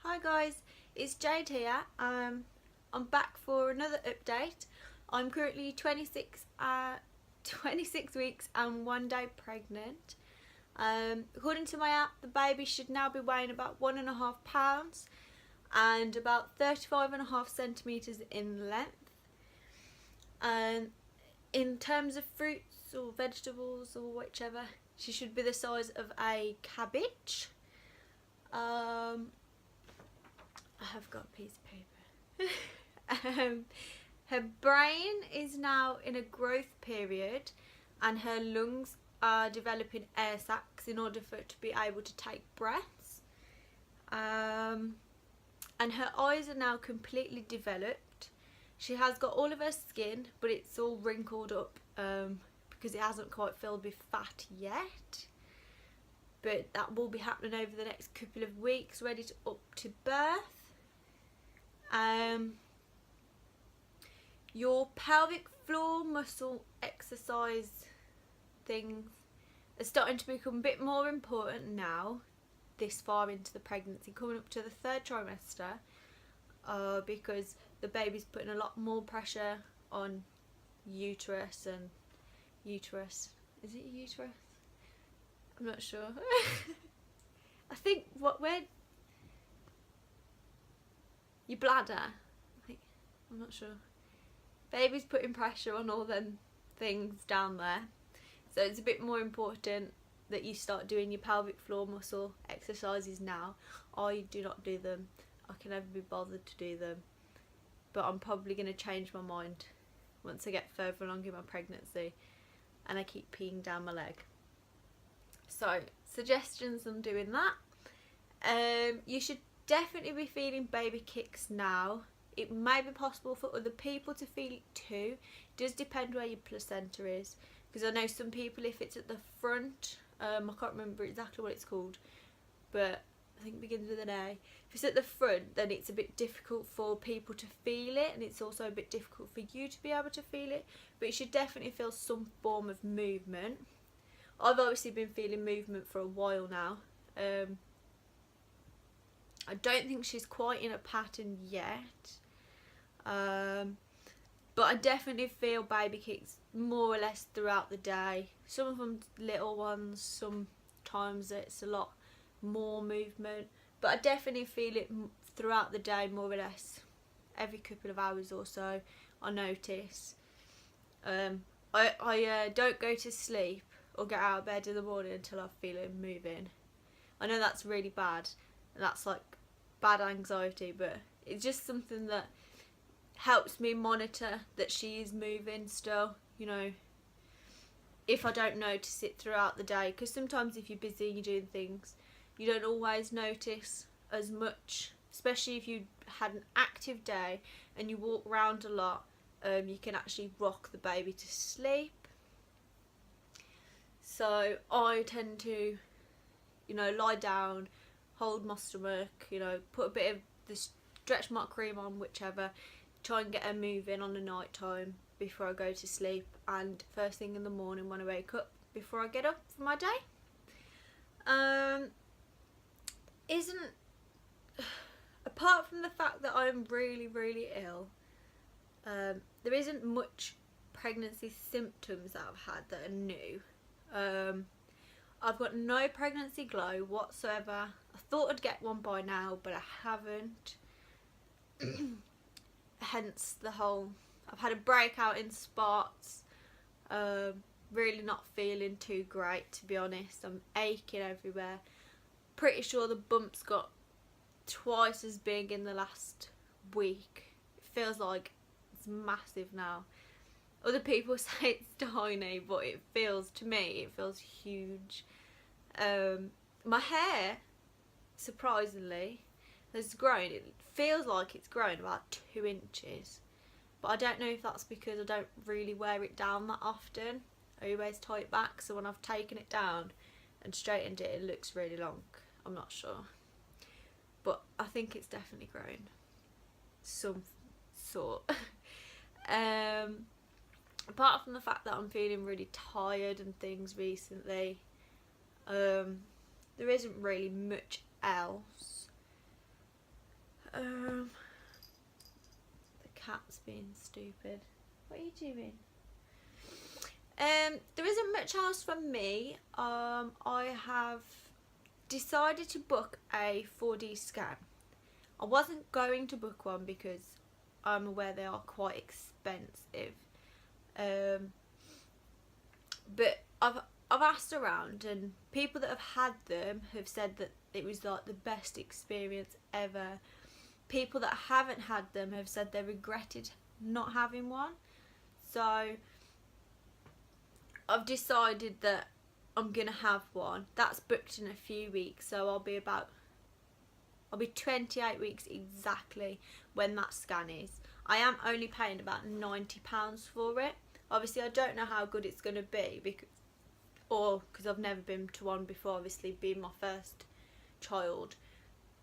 Hi guys, it's Jade here. I'm back for another update. I'm currently 26 weeks and 1 day pregnant. According to my app, the baby should now be weighing about 1.5 pounds and about 35.5 centimetres in length. In terms of fruits or vegetables or whichever, she should be the size of a cabbage. I have got a piece of paper. Her brain is now in a growth period and her lungs are developing air sacs in order for it to be able to take breaths. And her eyes are now completely developed. She has got all of her skin, but it's all wrinkled up because it hasn't quite filled with fat yet. But that will be happening over the next couple of weeks, ready to up to birth. Your pelvic floor muscle exercise things are starting to become a bit more important now, this far into the pregnancy, coming up to the 3rd trimester, because the baby's putting a lot more pressure on uterus. Is it uterus? I'm not sure. I think where your bladder. I'm not sure. Baby's putting pressure on all them things down there, so it's a bit more important that you start doing your pelvic floor muscle exercises now. I do not do them. I can never be bothered to do them, but I'm probably going to change my mind once I get further along in my pregnancy and I keep peeing down my leg. So, suggestions on doing that. You should definitely be feeling baby kicks now. It may be possible for other people to feel it too. It does depend where your placenta is, because I know some people, if it's at the front, I can't remember exactly what it's called, but I think it begins with an A. If it's at the front, then it's a bit difficult for people to feel it, and it's also a bit difficult for you to be able to feel it, but you should definitely feel some form of movement. I've obviously been feeling movement for a while now. I don't think she's quite in a pattern yet, but I definitely feel baby kicks more or less throughout the day. Some of them little ones, sometimes it's a lot more movement, but I definitely feel it throughout the day, more or less every couple of hours or so. I notice. I don't go to sleep or get out of bed in the morning until I feel it moving. I know that's really bad, and that's like bad anxiety, but it's just something that helps me monitor that she is moving still, you know, if I don't notice it throughout the day, because sometimes if you're busy and you're doing things, you don't always notice as much, especially if you had an active day and you walk around a lot. You can actually rock the baby to sleep. So I tend to, you know, lie down, hold my stomach, you know, put a bit of the stretch mark cream on, whichever, try and get her moving on the night time before I go to sleep, and first thing in the morning when I wake up before I get up for my day. Apart from the fact that I'm really ill, there isn't much pregnancy symptoms that I've had that are new. I've got no pregnancy glow whatsoever. I thought I'd get one by now, but I haven't. Hence the whole, I've had a breakout in spots. Really not feeling too great, to be honest. I'm aching everywhere. Pretty sure the bumps got twice as big in the last week. It feels like it's massive now. Other people say it's tiny, but it feels, to me, it feels huge. My hair, surprisingly, has grown. It feels like it's grown about 2 inches, but I don't know if that's because I don't really wear it down that often. I always tie it back, so when I've taken it down and straightened it, it looks really long. I'm not sure, but I think it's definitely grown some sort. Apart from the fact that I'm feeling really tired and things recently, there isn't really much else. The cat's being stupid. What are you doing? There isn't much else from me. I have decided to book a 4D scan. I wasn't going to book one because I'm aware they are quite expensive. But I've asked around, and people that have had them have said that it was like the best experience ever. People that haven't had them have said they regretted not having one. So I've decided that I'm gonna have one. That's booked in a few weeks, so I'll be 28 weeks exactly when that scan is. I am only paying about £90 for it. Obviously I don't know how good it's going to be because I've never been to one before, obviously being my first child.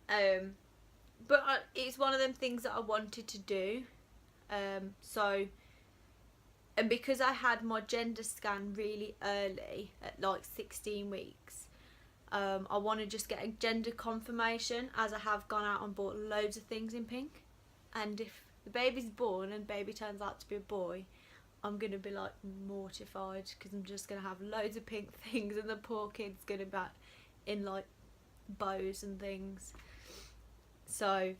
But it's one of them things that I wanted to do. And because I had my gender scan really early at like 16 weeks, I want to just get a gender confirmation, as I have gone out and bought loads of things in pink. And if the baby's born and baby turns out to be a boy, I'm going to be like mortified, because I'm just going to have loads of pink things and the poor kid's going to be in like bows and things. So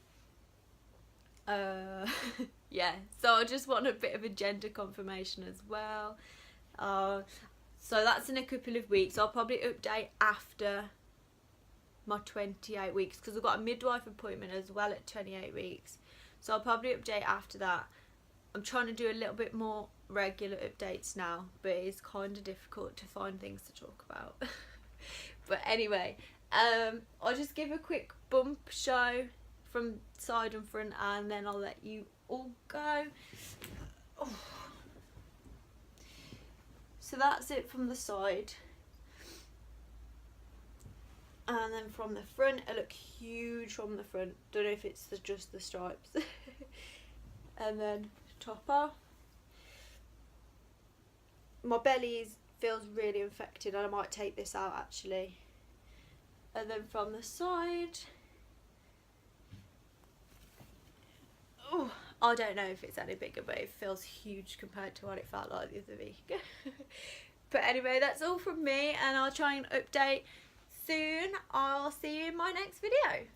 yeah, so I just want a bit of a gender confirmation as well. So that's in a couple of weeks. I'll probably update after my 28 weeks, because I've got a midwife appointment as well at 28 weeks. So I'll probably update after that. I'm trying to do a little bit more regular updates now, but it's kind of difficult to find things to talk about. But anyway, I'll just give a quick bump show from side and front, and then I'll let you all go. Oh. So that's it from the side. And then from the front, it looks huge from the front. Don't know if it's just the stripes. And then top off. My belly feels really infected, and I might take this out actually. And then from the side, oh, I don't know if it's any bigger, but it feels huge compared to what it felt like the other week. But anyway, that's all from me, and I'll try and update soon. I'll see you in my next video.